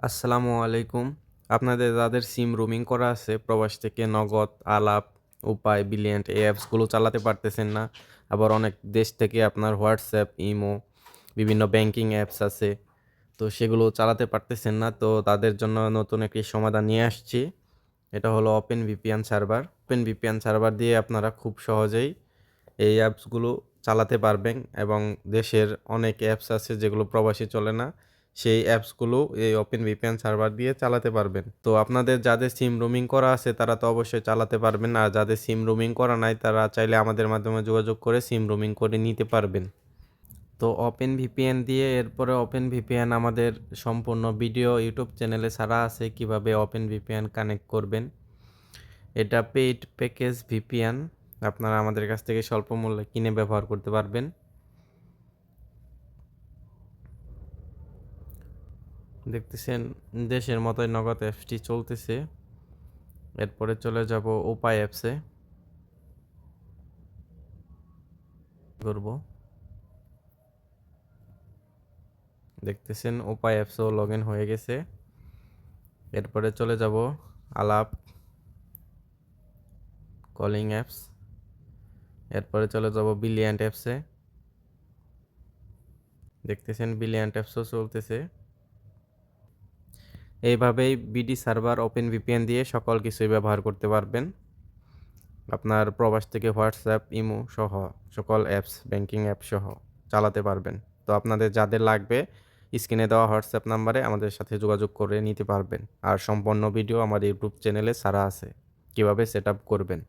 আসসালামু আলাইকুম। আপনাদের যাদের সিম রোমিং করা আছে প্রবাস থেকে নগদ, আলাপ, উপায়, ব্রিলিয়ান্ট এই অ্যাপসগুলো চালাতে পারতেছেন না। আবার অনেক দেশ থেকে আপনার হোয়াটসঅ্যাপ, ইমো, বিভিন্ন ব্যাংকিং অ্যাপস আছে। তো সেগুলো চালাতে পারতেছেন না। তো তাদের জন্য নতুন একটি সমাধান নিয়ে আসছি। এটা হলো open VPN server. Open VPN server দিয়ে আপনারা খুব সহজেই এই অ্যাপসগুলো চালাতে পারবেন এবং দেশের অনেক অ্যাপস আছে যেগুলো প্রবাসী চলে না। সেই অ্যাপসগুলো এই ওপেন ভিপিএন সার্ভার দিয়ে চালাতে পারবেন। তো আপনাদের যাদের সিম রোমিং করা আছে তারা তো অবশ্যই চালাতে পারবেন। আর যাদের সিম রোমিং করা নাই তারা চাইলে আমাদের মাধ্যমে যোগাযোগ করে সিম রোমিং করে নিতে পারবেন। তো ওপেন ভিপিএন দিয়ে এরপরে ওপেন ভিপিএন আমাদের সম্পূর্ণ ভিডিও ইউটিউব চ্যানেলে ছাড়া আছে কিভাবে ওপেন ভিপিএন কানেক্ট করবেন। এটা পেইড প্যাকেজ ভিপিএন, আপনারা আমাদের কাছ থেকে স্বল্প মূল্যে কিনে ব্যবহার করতে পারবেন। দেখতেছেন দেশের মতোই নগদ অ্যাপসটি চলতেছে। এরপরে চলে যাব উপায় অ্যাপসে করব। দেখতেছেন উপায় অ্যাপসও লগ ইন হয়ে গেছে। এরপরে চলে যাব আলাপ কলিং অ্যাপস। এরপরে চলে যাব ব্রিলিয়ান্ট অ্যাপসে। দেখতেছেন ব্রিলিয়ান্ট অ্যাপসও চলতেছে। এইভাবেই বিডি সার্ভার ওপেন ভিপিএন দিয়ে সকল কিছুই ব্যবহার করতে পারবেন। আপনার প্রবাস থেকে হোয়াটসঅ্যাপ, ইমো সহ সকল অ্যাপস, ব্যাংকিং অ্যাপ সহ চালাতে পারবেন। তো আপনাদের যাদের লাগবে স্ক্রিনে দেওয়া হোয়াটসঅ্যাপ নাম্বারে আমাদের সাথে যোগাযোগ করে নিতে পারবেন। আর সম্পূর্ণ ভিডিও আমার ইউটিউব চ্যানেলে ছাড়া আছে, কিভাবে সেট আপ করবেন।